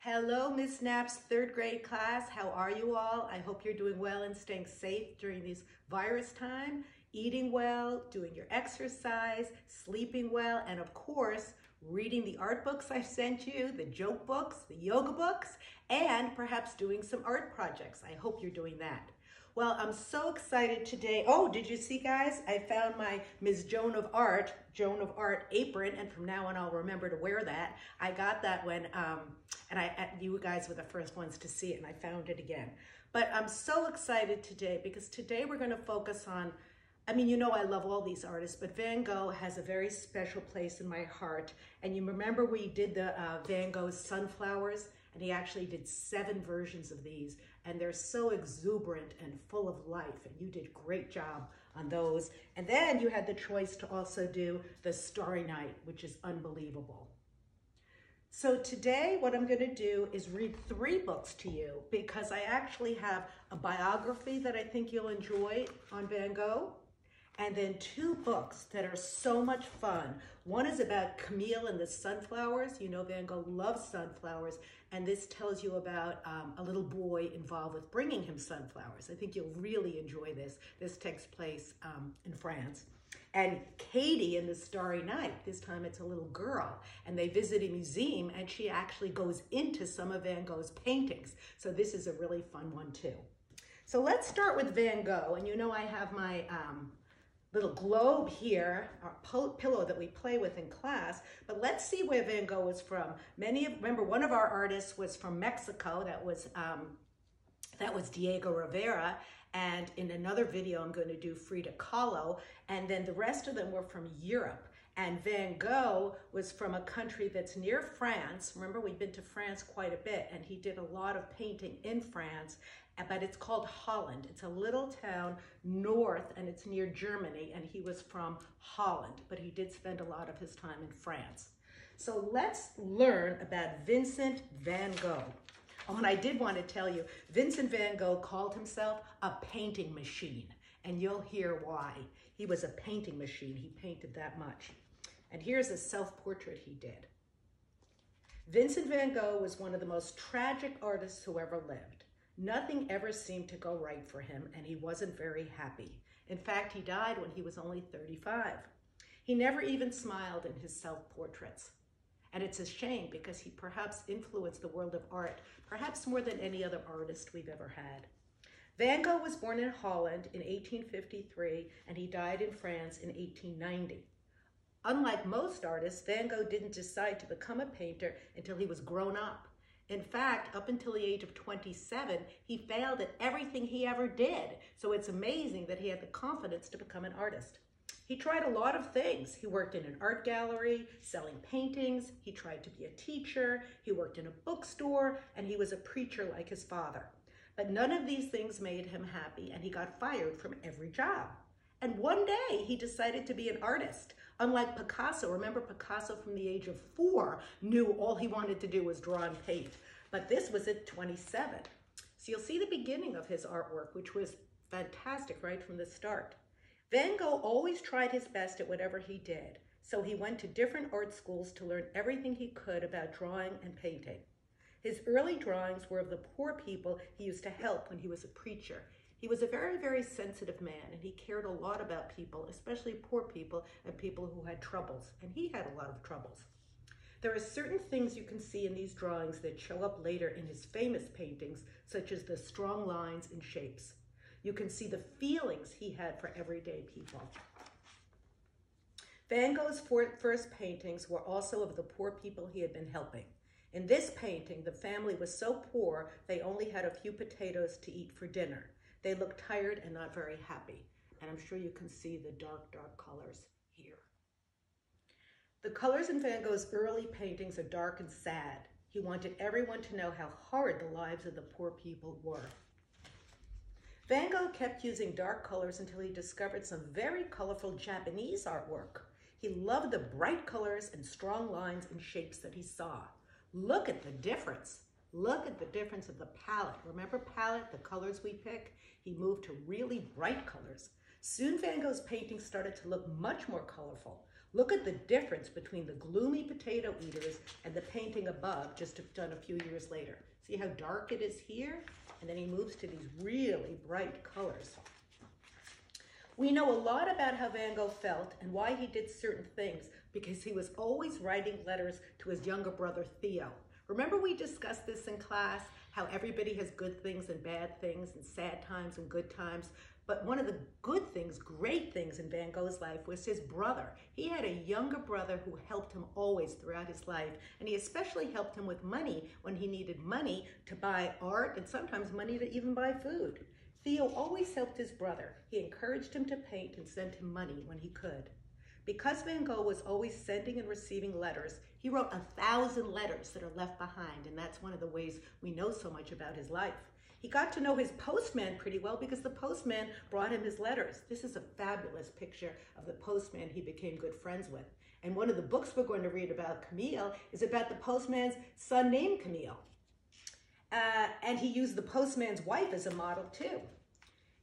Hello, Miss Knapp's third grade class. How are you all? I hope you're doing well and staying safe during this virus time, eating well, doing your exercise, sleeping well, and of course, reading the art books I've sent you, the joke books, the yoga books, and perhaps doing some art projects. I hope you're doing that. Well, I'm so excited today. Oh, did you see, guys? I found my Ms. Joan of Art apron, and from now on I'll remember to wear that. I got that when, you guys were the first ones to see it, and I found it again. But I'm so excited today because today we're going to focus on, you know I love all these artists, but Van Gogh has a very special place in my heart. And you remember we did the Van Gogh's Sunflowers, and he actually did 7 versions of these, and they're so exuberant and full of life, and you did a great job on those. And then you had the choice to also do the Starry Night, which is unbelievable. So today what I'm going to do is read 3 books to you because I actually have a biography that I think you'll enjoy on Van Gogh, and then 2 books that are so much fun. One is about Camille and the sunflowers. You know Van Gogh loves sunflowers, and this tells you about a little boy involved with bringing him sunflowers. I think you'll really enjoy this. This takes place in France. And Katie in the Starry Night, this time it's a little girl, and they visit a museum, and she actually goes into some of Van Gogh's paintings. So this is a really fun one too. So let's start with Van Gogh, and you know I have my little globe here, our pillow that we play with in class, but let's see where Van Gogh was from. Remember, one of our artists was from Mexico, that was Diego Rivera, and in another video I'm going to do Frida Kahlo, and then the rest of them were from Europe. And Van Gogh was from a country that's near France. Remember, we've been to France quite a bit, and he did a lot of painting in France, but it's called Holland. It's a little town north, and it's near Germany, and he was from Holland, but he did spend a lot of his time in France. So let's learn about Vincent van Gogh. Oh, and I did want to tell you, Vincent van Gogh called himself a painting machine, and you'll hear why. He was a painting machine. He painted that much. And here's a self-portrait he did. Vincent van Gogh was one of the most tragic artists who ever lived. Nothing ever seemed to go right for him, and he wasn't very happy. In fact, he died when he was only 35. He never even smiled in his self-portraits. And it's a shame because he perhaps influenced the world of art, perhaps more than any other artist we've ever had. Van Gogh was born in Holland in 1853, and he died in France in 1890. Unlike most artists, Van Gogh didn't decide to become a painter until he was grown up. In fact, up until the age of 27, he failed at everything he ever did. So it's amazing that he had the confidence to become an artist. He tried a lot of things. He worked in an art gallery, selling paintings. He tried to be a teacher. He worked in a bookstore, and he was a preacher like his father. But none of these things made him happy, and he got fired from every job. And one day, he decided to be an artist. Unlike Picasso, remember Picasso from the age of 4 knew all he wanted to do was draw and paint. But this was at 27. So you'll see the beginning of his artwork, which was fantastic right from the start. Van Gogh always tried his best at whatever he did. So he went to different art schools to learn everything he could about drawing and painting. His early drawings were of the poor people he used to help when he was a preacher. He was a very, very sensitive man, and he cared a lot about people, especially poor people and people who had troubles, and he had a lot of troubles. There are certain things you can see in these drawings that show up later in his famous paintings, such as the strong lines and shapes. You can see the feelings he had for everyday people. Van Gogh's first paintings were also of the poor people he had been helping. In this painting, the family was so poor they only had a few potatoes to eat for dinner. They looked tired and not very happy. And I'm sure you can see the dark, dark colors here. The colors in Van Gogh's early paintings are dark and sad. He wanted everyone to know how hard the lives of the poor people were. Van Gogh kept using dark colors until he discovered some very colorful Japanese artwork. He loved the bright colors and strong lines and shapes that he saw. Look at the difference. Look at the difference of the palette. Remember palette, the colors we pick? He moved to really bright colors. Soon Van Gogh's paintings started to look much more colorful. Look at the difference between the gloomy potato eaters and the painting above, just done a few years later. See how dark it is here? And then he moves to these really bright colors. We know a lot about how Van Gogh felt and why he did certain things because he was always writing letters to his younger brother, Theo. Remember we discussed this in class, how everybody has good things and bad things and sad times and good times. But one of the good things, great things in Van Gogh's life was his brother. He had a younger brother who helped him always throughout his life. And he especially helped him with money when he needed money to buy art and sometimes money to even buy food. Theo always helped his brother. He encouraged him to paint and sent him money when he could. Because Van Gogh was always sending and receiving letters, he wrote 1,000 letters that are left behind. And that's one of the ways we know so much about his life. He got to know his postman pretty well because the postman brought him his letters. This is a fabulous picture of the postman he became good friends with. And one of the books we're going to read about Camille is about the postman's son named Camille. And he used the postman's wife as a model too.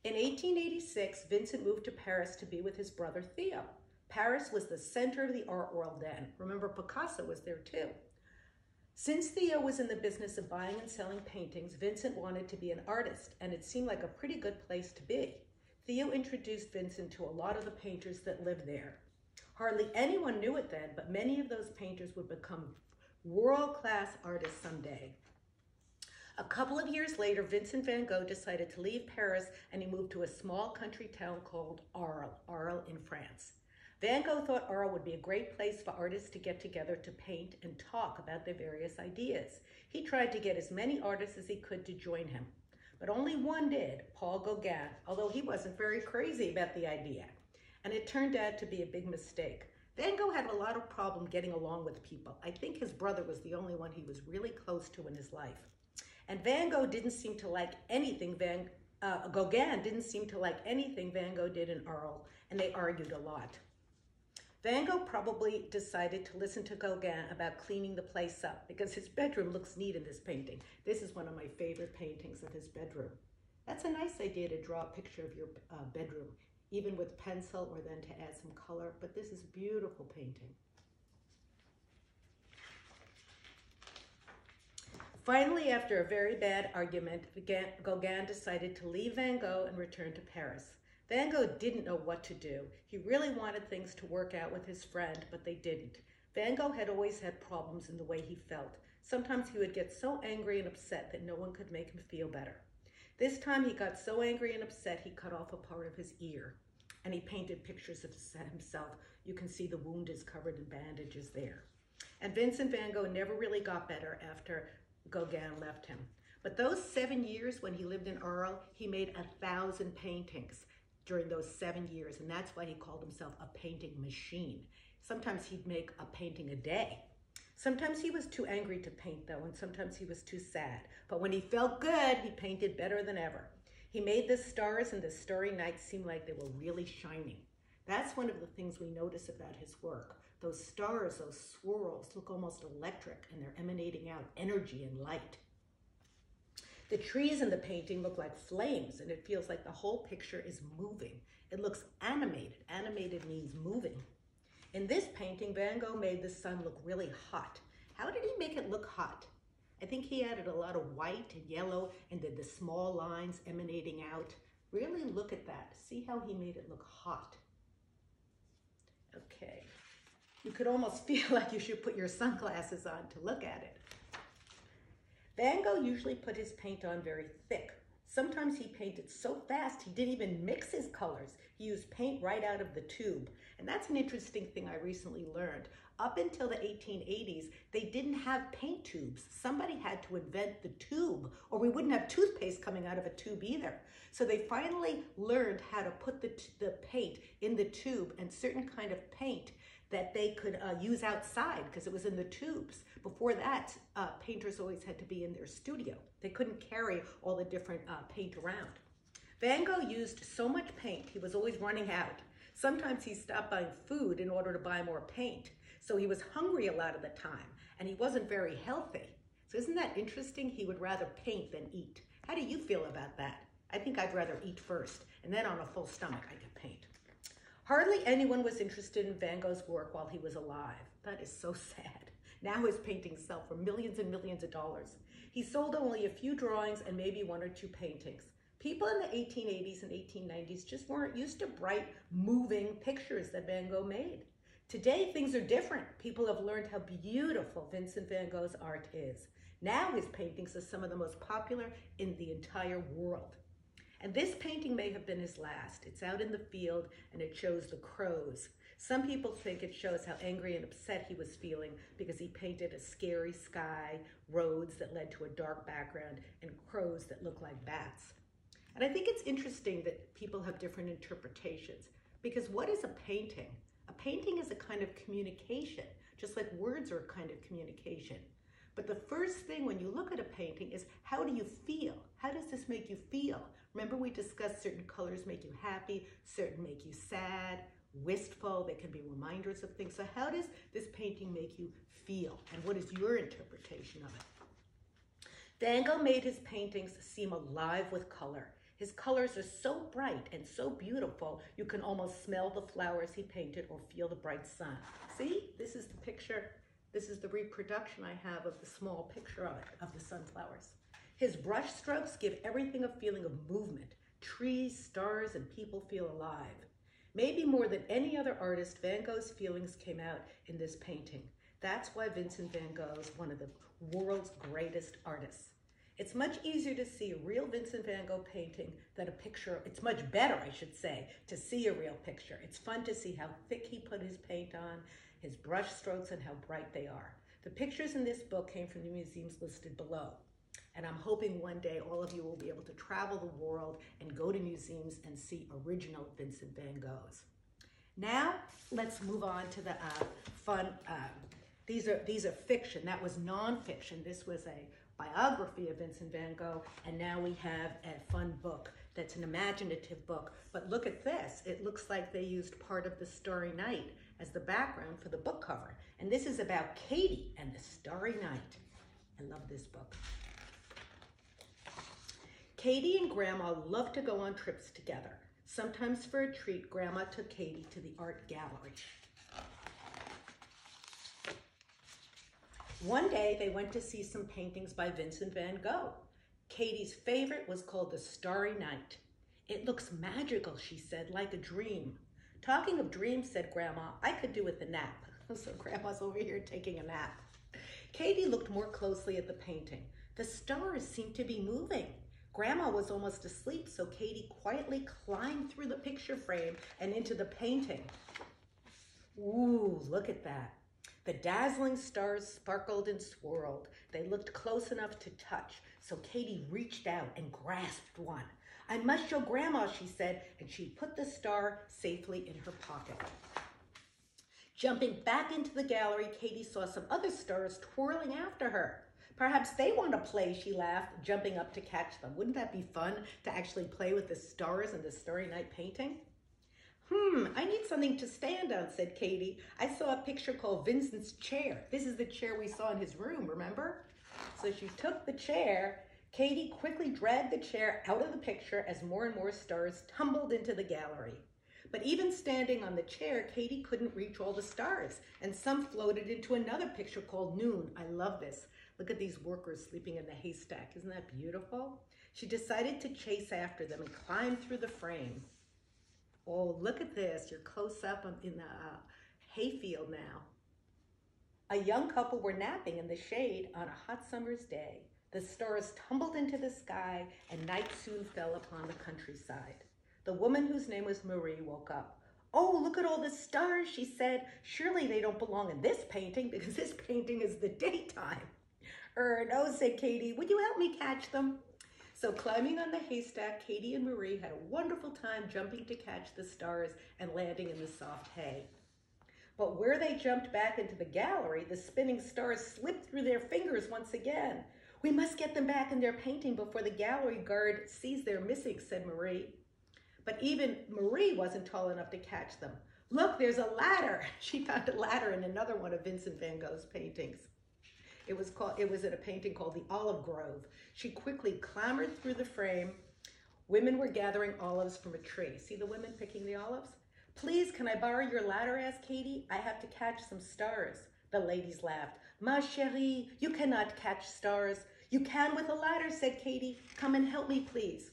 In 1886, Vincent moved to Paris to be with his brother Theo. Paris was the center of the art world then. Remember, Picasso was there too. Since Theo was in the business of buying and selling paintings, Vincent wanted to be an artist, and it seemed like a pretty good place to be. Theo introduced Vincent to a lot of the painters that lived there. Hardly anyone knew it then, but many of those painters would become world-class artists someday. A couple of years later, Vincent van Gogh decided to leave Paris, and he moved to a small country town called Arles in France. Van Gogh thought Arles would be a great place for artists to get together to paint and talk about their various ideas. He tried to get as many artists as he could to join him, but only one did, Paul Gauguin, although he wasn't very crazy about the idea. And it turned out to be a big mistake. Van Gogh had a lot of problem getting along with people. I think his brother was the only one he was really close to in his life. And Van Gogh didn't seem to like anything Gauguin didn't seem to like anything Van Gogh did in Arles, and they argued a lot. Van Gogh probably decided to listen to Gauguin about cleaning the place up because his bedroom looks neat in this painting. This is one of my favorite paintings of his bedroom. That's a nice idea to draw a picture of your bedroom, even with pencil or then to add some color, but this is a beautiful painting. Finally, after a very bad argument, Gauguin decided to leave Van Gogh and return to Paris. Van Gogh didn't know what to do. He really wanted things to work out with his friend, but they didn't. Van Gogh had always had problems in the way he felt. Sometimes he would get so angry and upset that no one could make him feel better. This time he got so angry and upset he cut off a part of his ear, and he painted pictures of himself. You can see the wound is covered in bandages there. And Vincent van Gogh never really got better after Gauguin left him. But those 7 years when he lived in Arles, he made 1,000 paintings during those 7 years, and that's why he called himself a painting machine. Sometimes he'd make a painting a day. Sometimes he was too angry to paint though, and sometimes he was too sad. But when he felt good, he painted better than ever. He made the stars and the starry night seem like they were really shining. That's one of the things we notice about his work. Those stars, those swirls look almost electric, and they're emanating out energy and light. The trees in the painting look like flames, and it feels like the whole picture is moving. It looks animated. Animated means moving. In this painting, Van Gogh made the sun look really hot. How did he make it look hot? I think he added a lot of white and yellow and did the small lines emanating out. Really look at that. See how he made it look hot. Okay. You could almost feel like you should put your sunglasses on to look at it. Van Gogh usually put his paint on very thick. Sometimes he painted so fast he didn't even mix his colors. He used paint right out of the tube. And that's an interesting thing I recently learned. Up until the 1880s, they didn't have paint tubes. Somebody had to invent the tube, or we wouldn't have toothpaste coming out of a tube either. So they finally learned how to put the paint in the tube, and certain kind of paint that they could use outside because it was in the tubes. Before that, painters always had to be in their studio. They couldn't carry all the different paint around. Van Gogh used so much paint, he was always running out. Sometimes he stopped buying food in order to buy more paint. So he was hungry a lot of the time, and he wasn't very healthy. So isn't that interesting? He would rather paint than eat. How do you feel about that? I think I'd rather eat first, and then on a full stomach I could paint. Hardly anyone was interested in Van Gogh's work while he was alive. That is so sad. Now his paintings sell for millions and millions of dollars. He sold only a few drawings and maybe one or two paintings. People in the 1880s and 1890s just weren't used to bright, moving pictures that Van Gogh made. Today, things are different. People have learned how beautiful Vincent van Gogh's art is. Now his paintings are some of the most popular in the entire world. And this painting may have been his last. It's out in the field and it shows the crows. Some people think it shows how angry and upset he was feeling because he painted a scary sky, roads that led to a dark background, and crows that look like bats. And I think it's interesting that people have different interpretations, because what is a painting? A painting is a kind of communication, just like words are a kind of communication. But the first thing when you look at a painting is, how do you feel? How does this make you feel? Remember, we discussed certain colors make you happy, certain make you sad, wistful. They can be reminders of things. So how does this painting make you feel? And what is your interpretation of it? Van Gogh made his paintings seem alive with color. His colors are so bright and so beautiful, you can almost smell the flowers he painted or feel the bright sun. See, this is the picture. This is the reproduction I have of the small picture of it, of the sunflowers. His brush strokes give everything a feeling of movement. Trees, stars, and people feel alive. Maybe more than any other artist, Van Gogh's feelings came out in this painting. That's why Vincent van Gogh is one of the world's greatest artists. It's much easier to see a real Vincent van Gogh painting than a picture. It's much better, I should say, to see a real picture. It's fun to see how thick he put his paint on, his brush strokes, and how bright they are. The pictures in this book came from the museums listed below. And I'm hoping one day all of you will be able to travel the world and go to museums and see original Vincent van Goghs. Now, let's move on to the fun. These are fiction. That was nonfiction. This was a biography of Vincent van Gogh, and now we have a fun book that's an imaginative book. But look at this. It looks like they used part of the Starry Night as the background for the book cover. And this is about Katie and the Starry Night. I love this book. Katie and Grandma loved to go on trips together. Sometimes for a treat, Grandma took Katie to the art gallery. One day, they went to see some paintings by Vincent van Gogh. Katie's favorite was called The Starry Night. It looks magical, she said, like a dream. Talking of dreams, said Grandma, I could do with a nap. So Grandma's over here taking a nap. Katie looked more closely at the painting. The stars seemed to be moving. Grandma was almost asleep, so Katie quietly climbed through the picture frame and into the painting. Ooh, look at that. The dazzling stars sparkled and swirled. They looked close enough to touch, so Katie reached out and grasped one. I must show Grandma, she said, and she put the star safely in her pocket. Jumping back into the gallery, Katie saw some other stars twirling after her. Perhaps they want to play, she laughed, jumping up to catch them. Wouldn't that be fun to actually play with the stars in the Starry Night painting? I need something to stand on, said Katie. I saw a picture called Vincent's chair. This is the chair we saw in his room, remember? So she took the chair. Katie quickly dragged the chair out of the picture as more and more stars tumbled into the gallery. But even standing on the chair, Katie couldn't reach all the stars, and some floated into another picture called Noon. I love this. Look at these workers sleeping in the haystack. Isn't that beautiful? She decided to chase after them and climb through the frame. Oh, look at this. You're close up in the hayfield now. A young couple were napping in the shade on a hot summer's day. The stars tumbled into the sky, and night soon fell upon the countryside. The woman, whose name was Marie, woke up. Oh, look at all the stars, she said. Surely they don't belong in this painting, because this painting is the daytime. No, said Katie. Would you help me catch them? So climbing on the haystack, Katie and Marie had a wonderful time jumping to catch the stars and landing in the soft hay. But where they jumped back into the gallery, the spinning stars slipped through their fingers once again. We must get them back in their painting before the gallery guard sees they're missing, said Marie. But even Marie wasn't tall enough to catch them. Look, there's a ladder. She found a ladder in another one of Vincent van Gogh's paintings. It was in a painting called The Olive Grove. She quickly clambered through the frame. Women were gathering olives from a tree. See the women picking the olives? Please, can I borrow your ladder, asked Katie. I have to catch some stars. The ladies laughed. Ma chérie, you cannot catch stars. You can with a ladder, said Katie. Come and help me, please.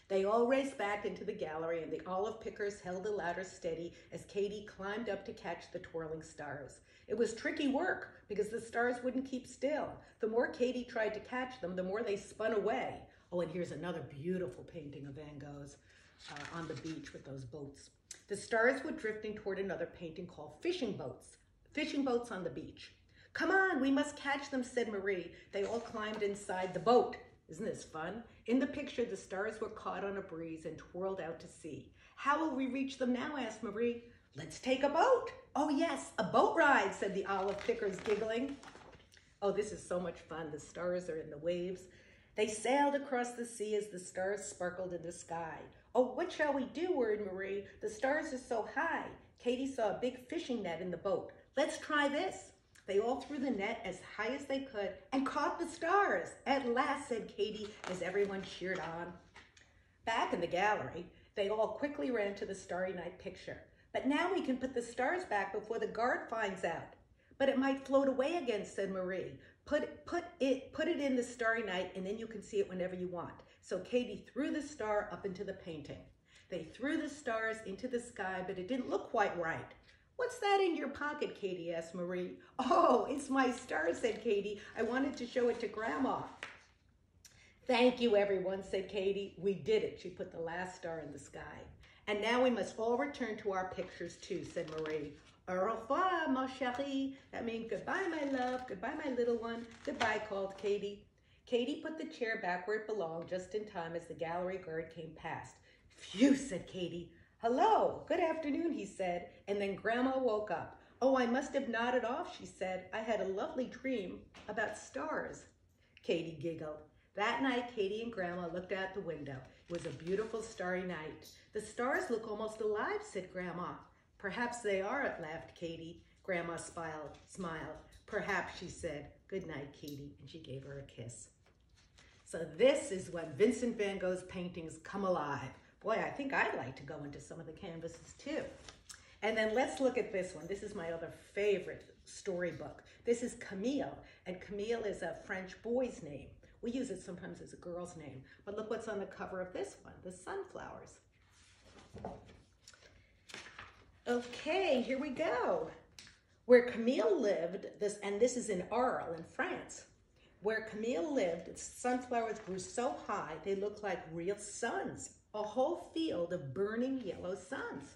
They all raced back into the gallery, and the olive pickers held the ladder steady as Katie climbed up to catch the twirling stars. It was tricky work because the stars wouldn't keep still. The more Katie tried to catch them, the more they spun away. Oh, and here's another beautiful painting of Van Gogh's on the beach with those boats. The stars were drifting toward another painting called fishing boats on the beach. Come on, we must catch them, said Marie. They all climbed inside the boat. Isn't this fun? In the picture, the stars were caught on a breeze and twirled out to sea. How will we reach them now, asked Marie. Let's take a boat. Oh yes, a boat ride, said the olive pickers, giggling. Oh, this is so much fun. The stars are in the waves. They sailed across the sea as the stars sparkled in the sky. Oh, what shall we do, worried Marie. The stars are so high. Katie saw a big fishing net in the boat. Let's try this. They all threw the net as high as they could and caught the stars. At last, said Katie, as everyone cheered on. Back in the gallery, they all quickly ran to the Starry Night picture. But now we can put the stars back before the guard finds out. But it might float away again, said Marie. Put it in the Starry Night, and then you can see it whenever you want. So Katie threw the star up into the painting. They threw the stars into the sky, but it didn't look quite right. What's that in your pocket, Katie, asked Marie. Oh, it's my star, said Katie. I wanted to show it to Grandma. Thank you, everyone, said Katie. We did it. She put the last star in the sky. And now we must all return to our pictures too, said Marie. Au revoir, ma chérie. That means goodbye, my love. Goodbye, my little one. Goodbye, called Katie. Katie put the chair back where it belonged just in time as the gallery guard came past. Phew, said Katie. Hello, good afternoon, he said, and then Grandma woke up. Oh, I must have nodded off, she said. I had a lovely dream about stars. Katie giggled. That night, Katie and Grandma looked out the window. It was a beautiful starry night. The stars look almost alive, said Grandma. Perhaps they are, laughed Katie. Grandma smiled. Perhaps, she said. Good night, Katie, and she gave her a kiss. So this is when Vincent van Gogh's paintings come alive. Boy, I think I'd like to go into some of the canvases too. And then let's look at this one. This is my other favorite storybook. This is Camille, and Camille is a French boy's name. We use it sometimes as a girl's name, but look what's on the cover of this one, the sunflowers. Okay, here we go. Where Camille lived, this is in Arles in France. Where Camille lived, its sunflowers grew so high they looked like real suns. A whole field of burning yellow suns.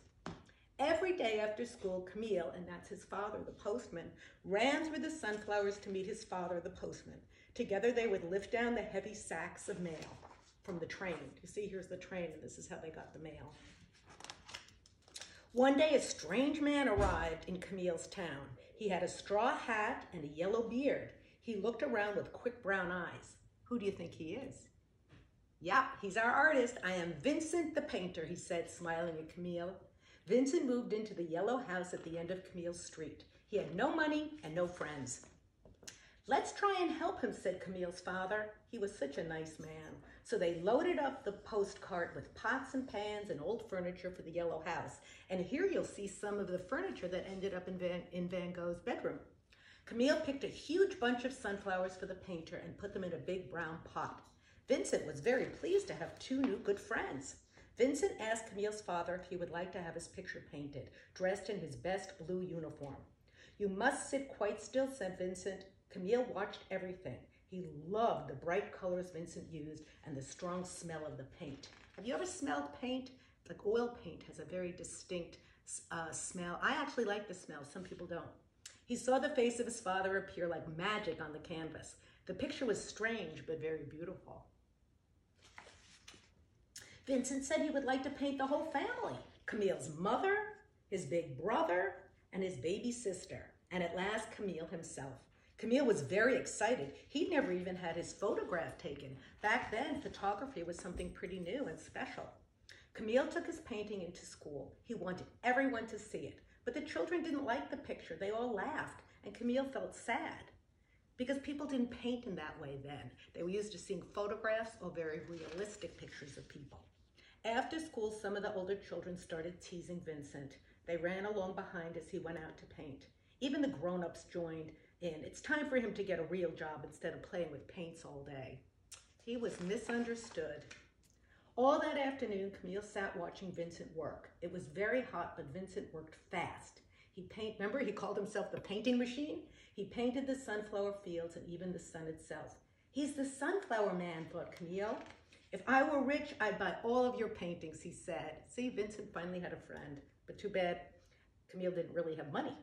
Every day after school, Camille, and that's his father, the postman, ran through the sunflowers to meet his father, the postman. Together they would lift down the heavy sacks of mail from the train. You see, here's the train, and this is how they got the mail. One day, a strange man arrived in Camille's town. He had a straw hat and a yellow beard. He looked around with quick brown eyes. Who do you think he is? Yeah, he's our artist. I am Vincent the painter, he said, smiling at Camille. Vincent moved into the yellow house at the end of Camille's street. He had no money and no friends. Let's try and help him, said Camille's father. He was such a nice man. So they loaded up the postcart with pots and pans and old furniture for the yellow house. And here you'll see some of the furniture that ended up in Van Gogh's bedroom. Camille picked a huge bunch of sunflowers for the painter and put them in a big brown pot. Vincent was very pleased to have two new good friends. Vincent asked Camille's father if he would like to have his picture painted, dressed in his best blue uniform. You must sit quite still, said Vincent. Camille watched everything. He loved the bright colors Vincent used and the strong smell of the paint. Have you ever smelled paint? Like oil paint has a very distinct smell. I actually like the smell. Some people don't. He saw the face of his father appear like magic on the canvas. The picture was strange but very beautiful. Vincent said he would like to paint the whole family. Camille's mother, his big brother, and his baby sister, and at last Camille himself. Camille was very excited. He'd never even had his photograph taken. Back then, photography was something pretty new and special. Camille took his painting into school. He wanted everyone to see it, but the children didn't like the picture. They all laughed, and Camille felt sad because people didn't paint in that way then. They were used to seeing photographs or very realistic pictures of people. After school, some of the older children started teasing Vincent. They ran along behind as he went out to paint. Even the grown-ups joined in. It's time for him to get a real job instead of playing with paints all day. He was misunderstood. All that afternoon, Camille sat watching Vincent work. It was very hot, but Vincent worked fast. Remember, he called himself the painting machine? He painted the sunflower fields and even the sun itself. He's the sunflower man, thought Camille. If I were rich, I'd buy all of your paintings, he said. See, Vincent finally had a friend, but too bad Camille didn't really have money.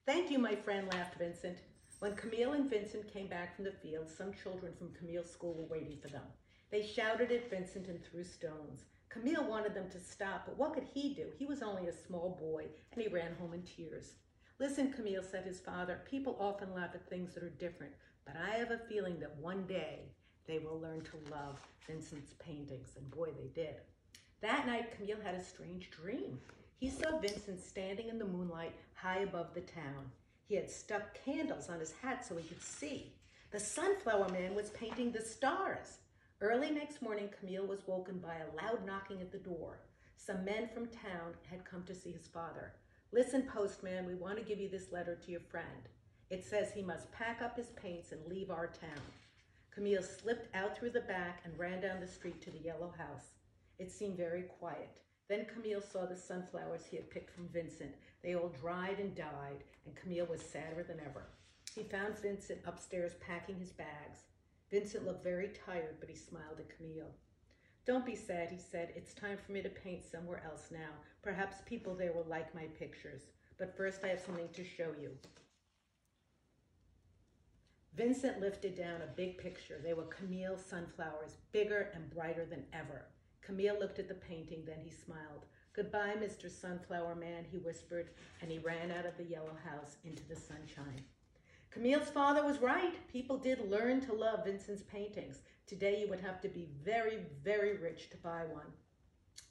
Thank you, my friend, laughed Vincent. When Camille and Vincent came back from the field, some children from Camille's school were waiting for them. They shouted at Vincent and threw stones. Camille wanted them to stop, but what could he do? He was only a small boy, and he ran home in tears. Listen, Camille, said his father, people often laugh at things that are different, but I have a feeling that one day they will learn to love Vincent's paintings, and boy, they did. That night, Camille had a strange dream. He saw Vincent standing in the moonlight high above the town. He had stuck candles on his hat so he could see. The sunflower man was painting the stars. Early next morning, Camille was woken by a loud knocking at the door. Some men from town had come to see his father. Listen, postman, we want to give you this letter to your friend. It says he must pack up his paints and leave our town. Camille slipped out through the back and ran down the street to the yellow house. It seemed very quiet. Then Camille saw the sunflowers he had picked from Vincent. They all dried and died, and Camille was sadder than ever. He found Vincent upstairs packing his bags. Vincent looked very tired, but he smiled at Camille. Don't be sad, he said. It's time for me to paint somewhere else now. Perhaps people there will like my pictures. But first I have something to show you. Vincent lifted down a big picture. They were Camille's sunflowers, bigger and brighter than ever. Camille looked at the painting, then he smiled. Goodbye, Mr. Sunflower Man, he whispered, and he ran out of the yellow house into the sunshine. Camille's father was right. People did learn to love Vincent's paintings. Today you would have to be very, very rich to buy one.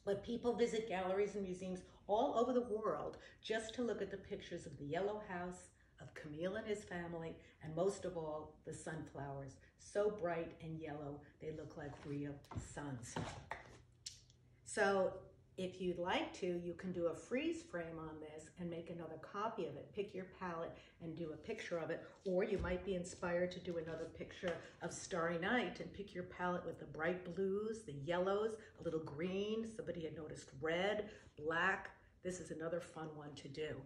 But people visit galleries and museums all over the world just to look at the pictures of the yellow house, of Camille and his family, and most of all, the sunflowers. So bright and yellow, they look like real suns. So if you'd like to, you can do a freeze frame on this and make another copy of it. Pick your palette and do a picture of it. Or you might be inspired to do another picture of Starry Night and pick your palette with the bright blues, the yellows, a little green. Somebody had noticed red, black. This is another fun one to do.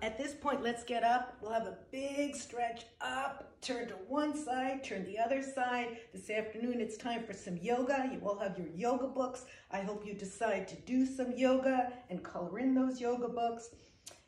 At this point, let's get up. We'll have a big stretch up, turn to one side, turn the other side. This afternoon, it's time for some yoga. You all have your yoga books. I hope you decide to do some yoga and color in those yoga books.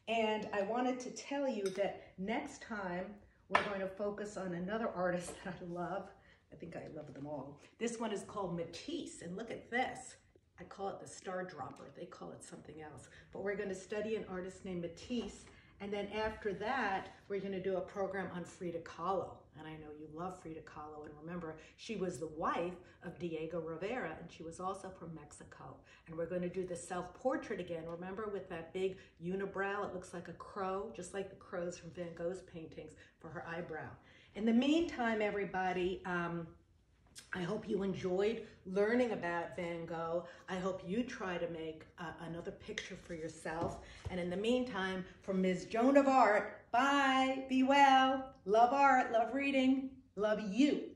And I wanted to tell you that next time, we're going to focus on another artist that I love. I think I love them all. This one is called Matisse, and look at this. I call it the Star Dropper. They call it something else. But we're going to study an artist named Matisse. And then after that, we're going to do a program on Frida Kahlo. And I know you love Frida Kahlo. And remember, she was the wife of Diego Rivera, and she was also from Mexico. And we're going to do the self-portrait again. Remember, with that big unibrow, it looks like a crow, just like the crows from Van Gogh's paintings for her eyebrow. In the meantime, everybody, I hope you enjoyed learning about Van Gogh. I hope you try to make another picture for yourself. And in the meantime, from Ms. Joan of Art, bye, be well, love art, love reading, love you.